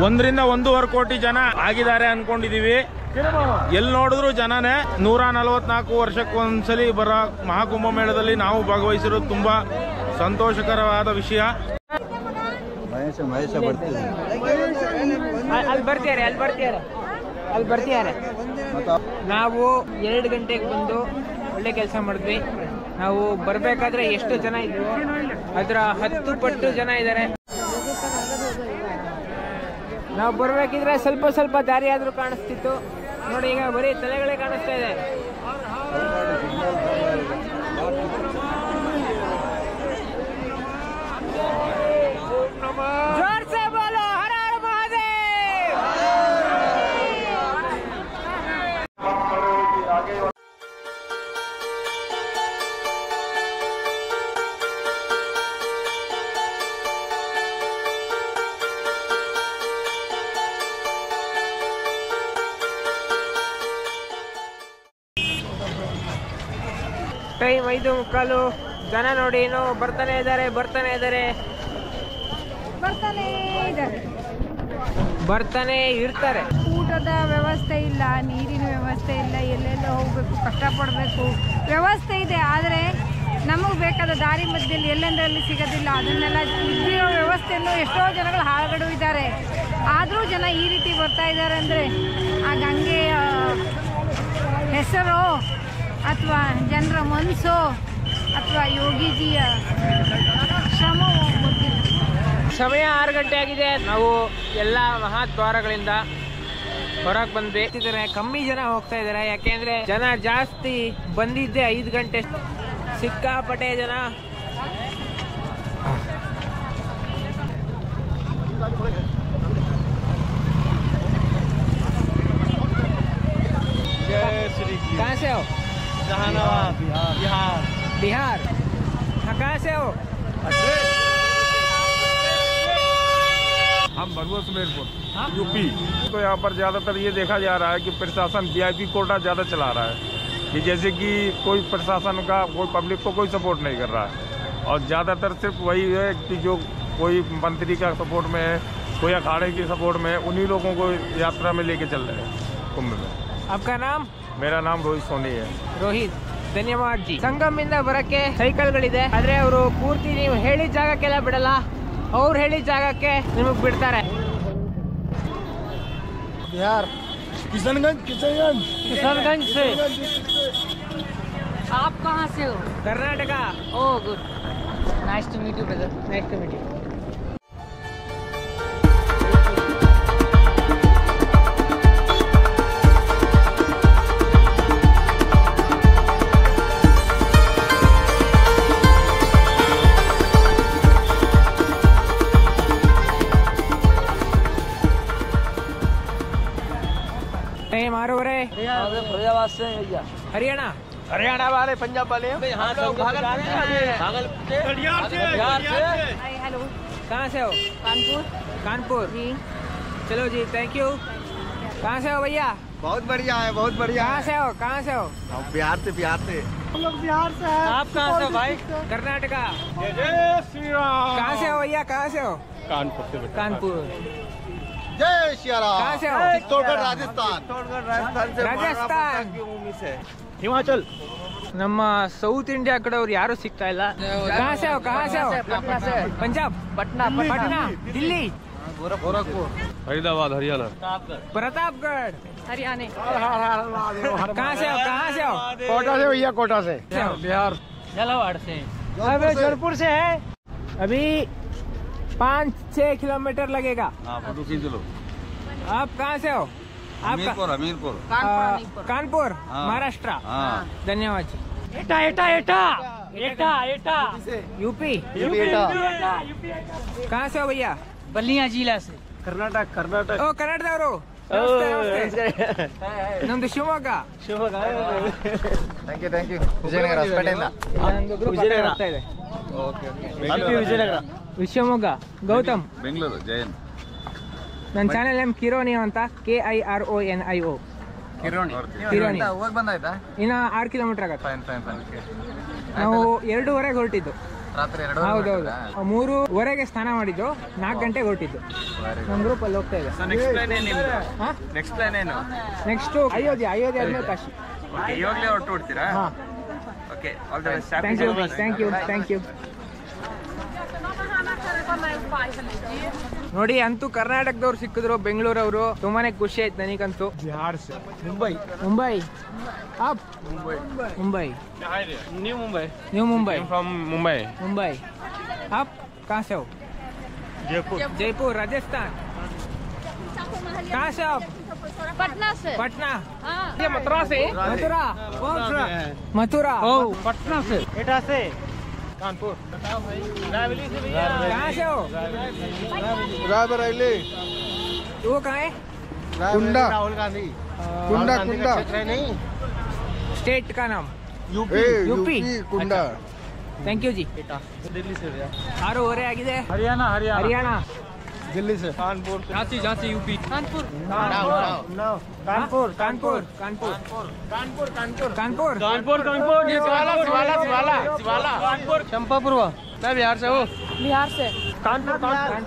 1 ರಿಂದ 1.5 ಕೋಟಿ ಜನ ಆಗಿದ್ದಾರೆ ಅನ್ಕೊಂಡಿದೀವಿ. ಎಲ್ಲಿ ನೋಡಿದ್ರು ಜನನೇ. 144 ವರ್ಷಕ್ಕೊಂದ್ಸಲಿ ಬರೋ ಮಹಾಕುಂಭಮೇಳದಲ್ಲಿ ನಾವು ಭಾಗವಹಿಸಿರೋದು ತುಂಬಾ ಸಂತೋಷಕರವಾದ ವಿಷಯ. ಅಲ್ಲಿ ಬರ್ತೀಯಾರೆ ಅಲ್ಲಿ ಬರ್ತಿದ್ದಾರೆ. ನಾವು 2 ಗಂಟೆಗೆ ಬಂದು ಒಳ್ಳೆ ಕೆಲಸ ಮಾಡಿದ್ವಿ. ನಾವು ಬರಬೇಕಾದ್ರೆ ಎಷ್ಟು ಜನ ಇದ್ರು ಅದರ 10 ಪಟ್ಟು ಜನ ಇದ್ದಾರೆ. ನಾವು ಬರಬೇಕಿದ್ರೆ ಸ್ವಲ್ಪ ದಾರಿ ಆದರೂ ಕಾಣಿಸ್ತಿತ್ತು. ನೋಡಿ ಈಗ ಬರೀ ತಲೆಗಳೇ ಕಾಣಿಸ್ತಾ ಇದೆ. जोर से बोलो हर हर महादेव। ಟೈಮ್ 5:15. ಜನ ನೋಡಿ ಏನೋ ಬರ್ತಾನೆ ಇದ್ದಾರೆ. ಬರ್ತಾನೆ ಇರ್ತಾರೆ. ಊಟದ ವ್ಯವಸ್ಥೆ ಇಲ್ಲ, ನೀರಿನ ವ್ಯವಸ್ಥೆ ಇಲ್ಲ, ಎಲ್ಲೆಲ್ಲ ಹೋಗ್ಬೇಕು, ಕಷ್ಟಪಡಬೇಕು. ವ್ಯವಸ್ಥೆ ಇದೆ, ಆದರೆ ನಮಗೆ ಬೇಕಾದ ದಾರಿ ಮಧ್ಯದಲ್ಲಿ ಎಲ್ಲೆಂದರಲ್ಲಿ ಸಿಗೋದಿಲ್ಲ. ಅದನ್ನೆಲ್ಲ ಇರೋ ವ್ಯವಸ್ಥೆಯನ್ನು ಎಷ್ಟೋ ಜನಗಳು ಹಾಳುಗಡು ಇದ್ದಾರೆ. ಆದರೂ ಜನ ಈ ರೀತಿ ಬರ್ತಾ ಇದ್ದಾರೆ ಅಂದರೆ ಆ ಗಂಗೆಯ ಹೆಸರು ಅಥವಾ ಜನರ ಮನಸ್ಸು ಅಥವಾ ಯೋಗಿಜಿಯ ಶ್ರಮ ಗೊತ್ತಿಲ್ಲ. ಸಮಯ 6 ಗಂಟೆ ಆಗಿದೆ. ನಾವು ಎಲ್ಲ ಮಹಾದ್ವಾರಗಳಿಂದ ಹೊರಗೆ ಬಂದ್ವಿ. ಕಮ್ಮಿ ಜನ ಹೋಗ್ತಾ ಇದ್ದಾರೆ, ಯಾಕೆಂದ್ರೆ ಜನ ಜಾಸ್ತಿ ಬಂದಿದ್ದೆ 5 ಗಂಟೆ. ಸಿಕ್ಕಾಪಟ್ಟೆ ಜನ. कहाँ से हो? जहानाबाद, बिहार। हाँ, कहाँ से हो? हम भरवा सुमेरपुर यूपी। तो यहाँ पर ज़्यादातर ये देखा जा रहा है कि प्रशासन VIP कोटा ज़्यादा चला रहा है, कि जैसे कि कोई प्रशासन का कोई पब्लिक को कोई सपोर्ट नहीं कर रहा है, और ज़्यादातर सिर्फ वही है कि जो कोई मंत्री का सपोर्ट में है, कोई अखाड़े की सपोर्ट में है, उन्हीं लोगों को यात्रा में लेके चल रहे हैं कुंभ में। आपका नाम? मेरा नाम रोहित सोनी है। ರೋಹಿತ್, ಧನ್ಯವಾದ ಜಿ. ಸಂಗಮಿಂದ ಬರಕ್ಕೆ ಸೈಕಲ್ಗಳಿದೆ, ಆದ್ರೆ ಅವರು ಪೂರ್ತಿ ನೀವು ಹೇಳಿದ ಜಾಗಕ್ಕೆಲ್ಲ ಬಿಡಲ್ಲ. ಅವ್ರು ಹೇಳಿದ ಜಾಗಕ್ಕೆ ನಿಮಗೆ ಬಿಡ್ತಾರೆ. बिहार किशनगंज से। आप कहाँ से हो? Karnataka. Oh good, nice to meet you brother. Nice to meet you. Time 6:30. Faridabad से भैया, हरियाणा. हरियाणा वाले, पंजाब वाले हैं। हाँ, सब बिहार से। हेलो, कहाँ से हो? कानपुर कानपुर. जी। चलो जी, थैंक यू. कहाँ से हो भैया? बहुत बढ़िया है, बहुत बढ़िया कहाँ से हो? कहाँ से हो? हम बिहार से हम लोग बिहार से हैं। आप कहाँ से हो भाई? कर्नाटका. जय श्री राम। कहाँ से हो भैया? कहाँ से हो? कानपुर से। कानपुर. जय श्री राम। कहाँ से हो? चित्तौड़गढ़ राजस्थान। ರಾಜಸ್ಥಾನ್. हिमाचल। ನಮ್ಮ ಸೌತ್ ಇಂಡಿಯಾ ಕಡೆಯವ್ರು ಯಾರು ಸಿಗ್ತಾ ಇಲ್ಲ. कहाँ से हो? कहाँ से हो? पंजाब. पटना, पटना. दिल्ली. गोरखपुर। फरीदाबाद हरियाणा। प्रतापगढ़. हरियाणा। कहाँ से हो? कहाँ से हो? कोटा से भैया, कोटा से। बिहार. झालावाड़ से. अबे जौनपुर से है. अभी 5-6 किलोमीटर लगेगा. आप कहाँ से हो? आप हमीरपुर। कानपुर, महाराष्ट्र. धन्यवाद जी. एटा यूपी. कहाँ से हो भैया? बलिया जिला से। कर्नाटक। ओ ಕನ್ನಡದವರು. ನಮ್ದು Shivamogga. Thank you Vijayanagar hospital. ನಮ್ದು ಗ್ರೂಪ್ ಹೋಗ್ತಾ ಇದೆ. विजयनगर। ಶಿವಮೊಗ್ಗ. ಗೌತಮ್. ಬೆಂಗಳೂರು ಜಯನ್. ನನ್ನ ಚಾನೆಲ್ ನೇಮ್ ಕಿರೋನಿಯೋ ಅಂತ, KIRONIO. ಕಿರೋನಿ. ಹೋಗಿ ಬಂದಾಯ್ತಾ? ಇನ್ನ 6 ಕಿಲೋಮೀಟರ್ ಆಗತ್ತೆ. ಫೈನ್. ನಾವು 2:30 ಹೊರಟಿದ್ದು. ರಾತ್ರಿ 2 ಹೌದೌದು. 3:30 ಸ್ನಾನ ಮಾಡಿದ್ದು, 4 ಗಂಟೆಗೆ ಹೊರಟಿದ್ದು. ನಮ್ಮ ಗ್ರೂಪ್ ಅಲ್ಲಿ ಹೋಗ್ತಾ ಇದೆ. ನೆಕ್ಸ್ಟ್ ಪ್ಲಾನ್ ಏನು? ನೆಕ್ಸ್ಟ್ ಅಯೋಧ್ಯೆ ಆದ್ಮೇಲೆ ಕಾಶಿ. ಇವಾಗಲೇ ಹೊರಟು ಬಿಡ್ತೀರಾ? ಹಾ. Okay, all the best. Thank you. ನೋಡಿ ಅಂತೂ ಕರ್ನಾಟಕದವ್ರು ಸಿಕ್ಕಿದ್ರು, ಬೆಂಗಳೂರವರು. ತುಂಬಾನೇ ಖುಷಿ ಆಯ್ತು ನನಗಂತೂ. बिहार से मुंबई ಮುಂಬೈ आप Mumbai new Mumbai new Mumbai from Mumbai Mumbai आप कहाँ से हो? जयपुर जयपुर राजस्थान। कहाँ से आप? पटना से। पटना। ये मथुरा से? मथुरा कौन सा? मथुरा। पटना से एटा से कानपुर कहाँ से हो? रायबरेली वो कहाँ है? कुंडा राहुल गांधी कुंडा कुंडा नहीं स्टेट का नाम? यूपी कुंडा थैंक यू जी। दिल्ली से भैया 6:30 ಆಗಿದೆ. हरियाणा हरियाणा हरियाणा। दिल्ली से कानपुर झांसी यूपी। कानपुर। कानपुर कानपुर कानपुर कानपुर कानपुर कानपुर चंपापुर। मैं बिहार से हूँ। बिहार से। कानपुर कानपुर।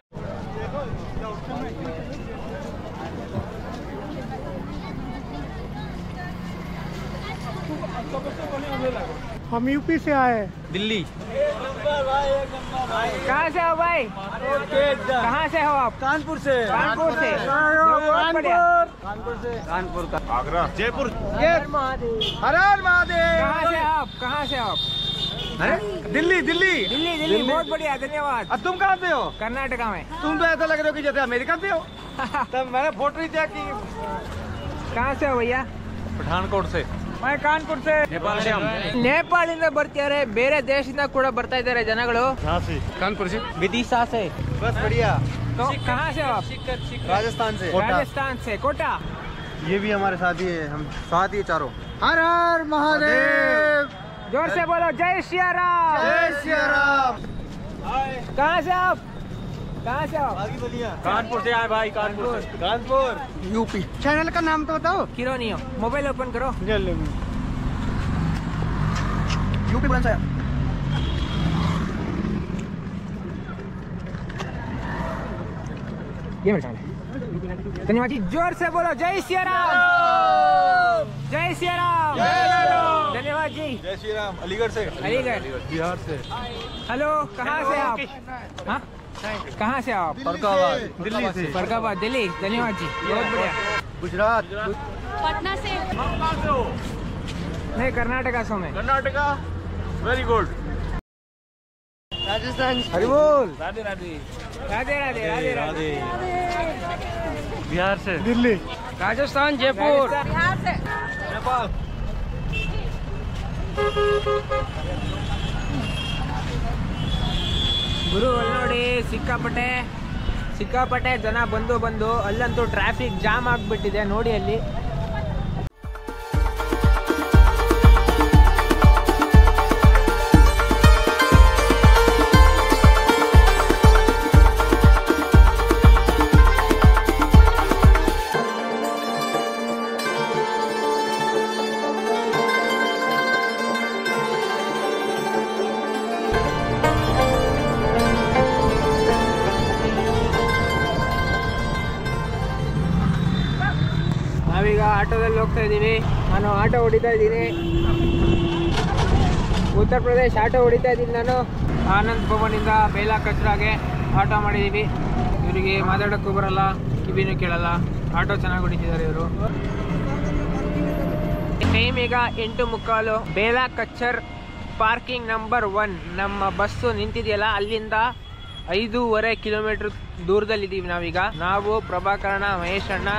हम यूपी से आए दिल्ली कहाँ से हो भाई? कहाँ से हो आप? कानपुर से कानपुर से। बहुत बढ़िया। कानपुर का आगरा जयपुर हर हर महादेव। कहाँ से आप? कहाँ से आप? दिल्ली दिल्ली दिल्ली दिल्ली। बहुत बढ़िया धन्यवाद। अब तुम कहाँ से हो? कर्नाटका में। तुम तो ऐसा लग रहे हो कि जैसे अमेरिका से हो। तब मैंने फोटो ही चेक की। कहाँ से हो भैया? पठानकोट से मैं कानपुर से नेपाल से हम ನೇಪಾಳಿಂದ ಬರ್ತಿದ್ದಾರೆ, ಬೇರೆ ದೇಶದಿಂದ ಕೂಡ ಬರ್ತಾ ಇದ್ದಾರೆ ಜನಗಳು. झांसी कानपुर से विदिशा से। बस बढ़िया। तो कहाँ से हो आप? राजस्थान से राजस्थान से। कोटा। ये भी हमारे साथी है, हम साथ ही चारों। हर हर महादेव। जोर से बोलो जय सिया राम। जय सिया राम। कहाँ से आप? कहाँ से हो? कानपुर से आए भाई कानपुर कानपुर यूपी। चैनल का नाम तो बताओ। किरोनियो। मोबाइल ओपन करो। यूपी कौन सा है? ये मेरा चैनल है। धन्यवाद जी। जोर से बोलो जय सिया राम। जय सिया राम। धन्यवाद जी। जय श्री राम। अलीगढ़ से अलीगढ़। बिहार से हेलो कहाँ से आप? हाँ कहाँ से आप? फरकाबाद दिल्ली से फरकाबाद दिल्ली। धन्यवाद जी। बहुत बढ़िया। गुजरात पटना से। नहीं कर्नाटका सो में। Karnataka very good. राजस्थान हरि बोल। राधे राधे राधे राधे राधे राधे। बिहार से दिल्ली राजस्थान जयपुर। बिहार से। नेपाल ಗುರು ಅಲ್ಲಿ ನೋಡಿ ಸಿಕ್ಕಾಪಟ್ಟೆ ಜನ ಬಂದು ಅಲ್ಲಂತೂ ಟ್ರಾಫಿಕ್ ಜಾಮ್ ಆಗಿಬಿಟ್ಟಿದೆ ನೋಡಿ ಅಲ್ಲಿ. ನಾವೀಗ ಆಟೋದಲ್ಲಿ ಹೋಗ್ತಾ ಇದ್ದೀವಿ. ನಾನು ಆಟೋ ಹೊಡಿತಾ ಇದ್ದೀನಿ, ಉತ್ತರ ಪ್ರದೇಶ್ ಆಟೋ ಹೊಡಿತಾ ಇದ್ದೀನಿ ನಾನು. ಆನಂದ್ ಭವನಿಂದ ಬೇಲಾ ಕಚ್ರಾಗೆ ಆಟೋ ಮಾಡಿದ್ದೀವಿ. ಇವರಿಗೆ ಮಾತಾಡೋಕ್ಕೂ ಬರಲ್ಲ, ಕಿವಿನೂ ಕೇಳಲ್ಲ. ಆಟೋ ಚೆನ್ನಾಗಿ ಹೊಡಿತಿದ್ದಾರೆ ಇವರು. ಟೈಮ್ ಈಗ 8:15. ಬೇಲಾ ಕಚ್ಚರ್ ಪಾರ್ಕಿಂಗ್ ನಂಬರ್ 1 ನಮ್ಮ ಬಸ್ಸು ನಿಂತಿದೆಯಲ್ಲ ಅಲ್ಲಿಂದ 5.5 ಕಿಲೋಮೀಟರ್ ದೂರದಲ್ಲಿದ್ದೀವಿ ನಾವೀಗ. ನಾವು ಪ್ರಭಾಕರಣ, ಮಹೇಶ್ ಅಣ್ಣ,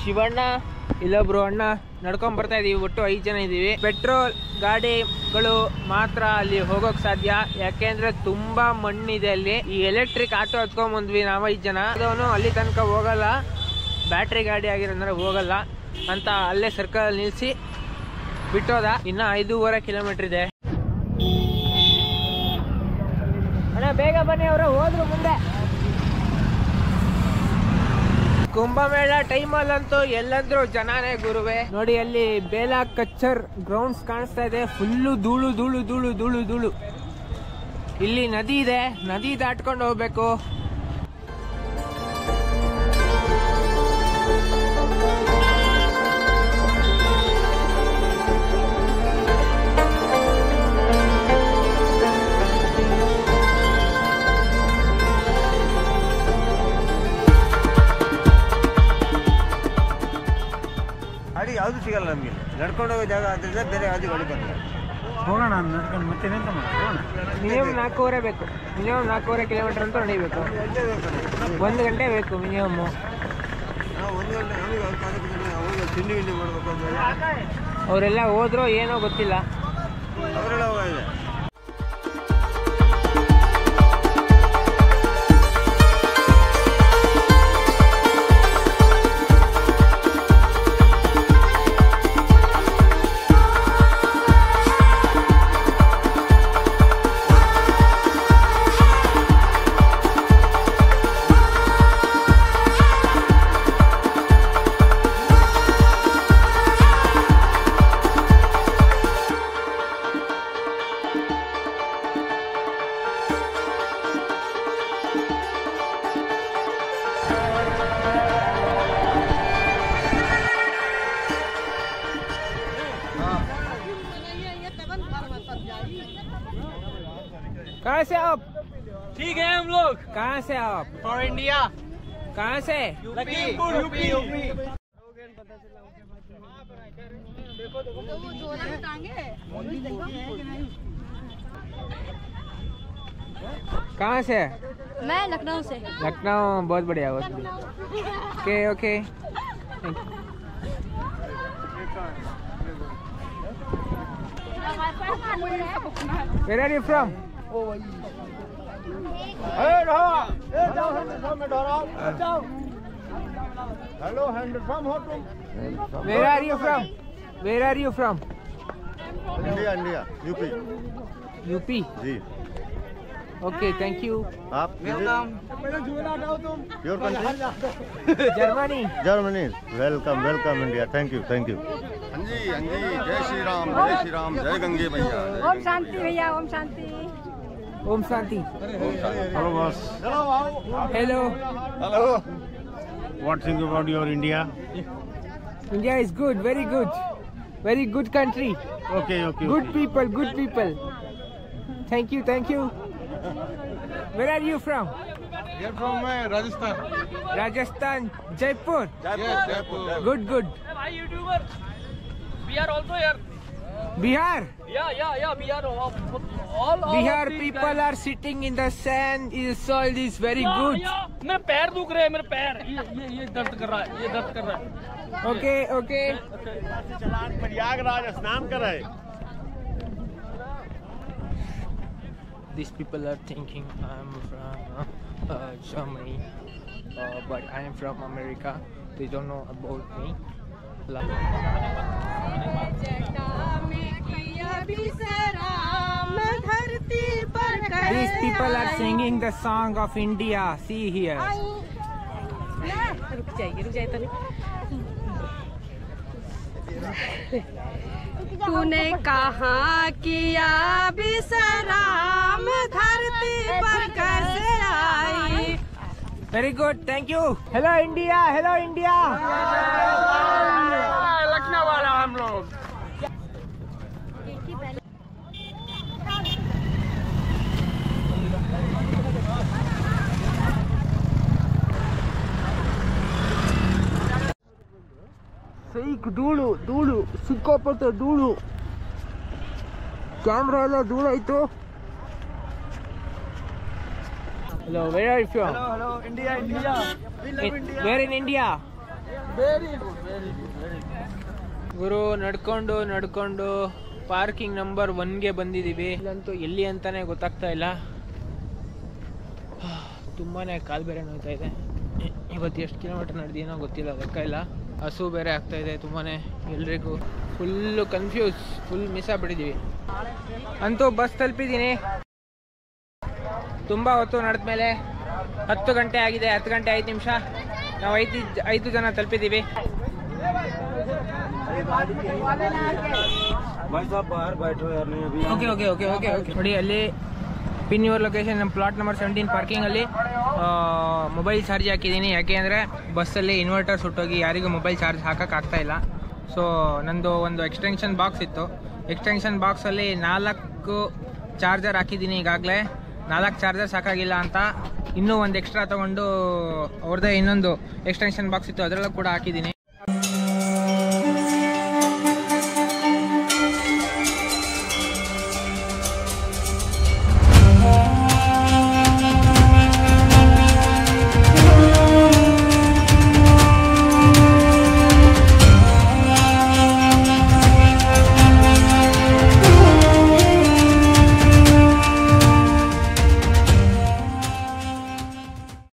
ಶಿವಣ್ಣ, ಇಲ್ಲೊಬ್ರು ಅಣ್ಣ ನಡ್ಕೊಂಡ್ ಬರ್ತಾ ಇದೀವಿ. ಒಟ್ಟು 5 ಜನ ಇದೀವಿ. ಪೆಟ್ರೋಲ್ ಗಾಡಿಗಳು ಮಾತ್ರ ಅಲ್ಲಿ ಹೋಗೋಕ್ ಸಾಧ್ಯ, ಯಾಕೆಂದ್ರೆ ತುಂಬಾ ಮಣ್ಣಿದೆ ಅಲ್ಲಿ. ಈ ಎಲೆಕ್ಟ್ರಿಕ್ ಆಟೋ ಹತ್ಕೊಂಡ್ ಬಂದ್ವಿ ನಾವು 5 ಜನ. ಅದವನು ಅಲ್ಲಿ ತನಕ ಹೋಗಲ್ಲ, ಬ್ಯಾಟ್ರಿ ಗಾಡಿ ಆಗಿರೋದ್ರೆ ಹೋಗಲ್ಲ ಅಂತ ಅಲ್ಲೇ ಸರ್ಕಲ್ ಅಲ್ಲಿ ನಿಲ್ಸಿ ಬಿಟ್ಟೋದ. ಇನ್ನ 5.5 ಕಿಲೋಮೀಟರ್ ಇದೆ. ಅಣ್ಣ ಬೇಗ ಬನ್ನಿ, ಅವರು ಹೋದ್ರು ಮುಂದೆ. ಕುಂಭಮೇಳ ಟೈಮಲ್ಲಂತೂ ಎಲ್ಲಂದ್ರೂ ಜನನೇ ಗುರುವೆ. ನೋಡಿ ಅಲ್ಲಿ ಬೇಲಾ ಕಚ್ಚರ್ ಗ್ರೌಂಡ್ಸ್ ಕಾಣಿಸ್ತಾ ಇದೆ. ಫುಲ್ಲು ಧೂಳು ಧೂಳು ಧೂಳು ಧೂಳು ಧೂಳು. ಇಲ್ಲಿ ನದಿ ಇದೆ, ನದಿ ದಾಟ್ಕೊಂಡು ಹೋಗ್ಬೇಕು. ನಡ್ಕೊಂಡು ಹೋಗೋ ಜಾಗ ಆದ್ದರಿಂದ ಬೇರೆ ಯಾವ್ದು ಗಾಡಿ ಬರಲ್ಲ. ಹೋಗೋಣ ನಡ್ಕೊಂಡು ಮತ್ತೇನೆಂತ ಮಾಡೋಣ. ಮಿನಿಮಮ್ 4.5 ಬೇಕು. ಮಿನಿಮಮ್ 4.5 ಕಿಲೋಮೀಟರ್ ಅಂತೂ ನಡೀಬೇಕು. 1 ಗಂಟೆ ಬೇಕು ಮಿನಿಮಮ್ಮು. ನಾವು 1 ಗಂಟೆ ನಮಗೆ ಅವಾಗ ತಿಂಡಿ ಗಿಂಡಿ ಮಾಡಬೇಕು ಅಂದರೆ ಅವರೆಲ್ಲ ಹೋದ್ರೋ ಏನೋ ಗೊತ್ತಿಲ್ಲ. ಅವರೆಲ್ಲ ಹೋಗಿದೆ. कहाँ से आप? ठीक है हम लोग कहाँ से आप? For India. कहाँ से? लखीमपुर यूपी. कहाँ से? मैं लखनऊ से. लखनऊ बहुत बढ़िया बहुत बढ़िया. Okay okay. Where are you from? Hello, hand from hotel. Where are you from? Where are you from? India, UP. UP. जी. Okay, thank you. आप your country? Germany. Germany. Welcome India. Thank you. हाँ जी. जय श्री राम, जय गंगे मैया. ओम शांति भैया, Om Shanti. Om Shanti. Hello boss. Hello. What think about your India? India is good, very good. Very good country. Okay. Good people, good people. Thank you, thank you. Where are you from? You're from Rajasthan. Rajasthan, Jaipur. Jaipur. Good, good. Hi YouTuber. We are also here. Bihar. Yeah. We are all Bihar people are sitting in the sand. The soil is very good. मेरे पैर दुख रहे हैं, मेरे पैर ये दर्द कर रहा है, ये दर्द कर रहा है. Okay. प्रयागराज स्नान कराए. These people are thinking I'm from Germany, but I am from America. They don't know about me. These people are singing the song of India. See here. रुक जाइए तूने कहाँ किया विश्राम धरती पर कैसे आई. Very good. Thank you. Hello India. Hello India. Lucknow वाला हम लोग. ಸೈಕ್ ಧೂಳು ಸಿಕ್ಕಾಪಟ್ಟೆ ಧೂಳು. ಕ್ಯಾಮ್ರಾ ಎಲ್ಲ ಧೂಳಾಯ್ತು. Hello, where are you from? Hello, India. We love India. Where in India? Very good. ಗುರು ನಡ್ಕೊಂಡು ಪಾರ್ಕಿಂಗ್ ನಂಬರ್ 1ಗೆ ಬಂದಿದ್ದೀವಿ. ಇಲ್ಲಂತೂ ಎಲ್ಲಿ ಅಂತಾನೆ ಗೊತ್ತಾಗ್ತಾ ಇಲ್ಲ. ತುಂಬಾನೇ ಕಾಲು ಬೇರೆ ನೋಯ್ತಾ ಇದೆ. ಇವತ್ತು ಎಷ್ಟು ಕಿಲೋಮೀಟರ್ ನಡೆದಿನೋ ಗೊತ್ತಿಲ್ಲ, ಲೆಕ್ಕ ಇಲ್ಲ. ಹಸು ಬೇರೆ ಆಗ್ತಾ ಇದೆ ತುಂಬಾನೇ ಎಲ್ರಿಗೂ. ಫುಲ್ಲು ಕನ್ಫ್ಯೂಸ್, ಫುಲ್ ಮಿಸ್ ಆಗ್ಬಿಟ್ಟಿದ್ದೀವಿ. ಅಂತೂ ಬಸ್ ತಲುಪಿದ್ದೀನಿ. ತುಂಬ ಹೊತ್ತು ನಡೆದ್ಮೇಲೆ 10 ಗಂಟೆ ಆಗಿದೆ. 10 ಗಂಟೆ 5 ನಿಮಿಷ. ನಾವು 5 ಜನ ತಲುಪಿದ್ದೀವಿ. ಓಕೆ ನೋಡಿ, ಅಲ್ಲಿ ಪಿನ್ ಯುವರ್ ಲೊಕೇಶನ್. ನಮ್ಮ ಪ್ಲಾಟ್ ನಂಬರ್ 17 ಪಾರ್ಕಿಂಗಲ್ಲಿ ಮೊಬೈಲ್ ಚಾರ್ಜ್ ಹಾಕಿದ್ದೀನಿ. ಯಾಕೆ ಅಂದರೆ ಬಸ್ಸಲ್ಲಿ ಇನ್ವರ್ಟರ್ ಸುಟ್ಟೋಗಿ ಯಾರಿಗೂ ಮೊಬೈಲ್ ಚಾರ್ಜ್ ಹಾಕೋಕ್ಕಾಗ್ತಾ ಇಲ್ಲ. ಸೊ ನಂದು ಒಂದು ಎಕ್ಸ್ಟೆನ್ಷನ್ ಬಾಕ್ಸ್ ಇತ್ತು. ಎಕ್ಸ್ಟೆನ್ಷನ್ ಬಾಕ್ಸಲ್ಲಿ 4 ಚಾರ್ಜರ್ ಹಾಕಿದ್ದೀನಿ ಈಗಾಗಲೇ. 4 ಚಾರ್ಜರ್ ಸಾಕಾಗಿಲ್ಲ ಅಂತ ಇನ್ನೂ ಒಂದು ಎಕ್ಸ್ಟ್ರಾ ತೊಗೊಂಡು ಅವ್ರದ್ದೇ ಇನ್ನೊಂದು ಎಕ್ಸ್ಟೆನ್ಷನ್ ಬಾಕ್ಸ್ ಇತ್ತು, ಅದರಲ್ಲೂ ಕೂಡ ಹಾಕಿದ್ದೀನಿ.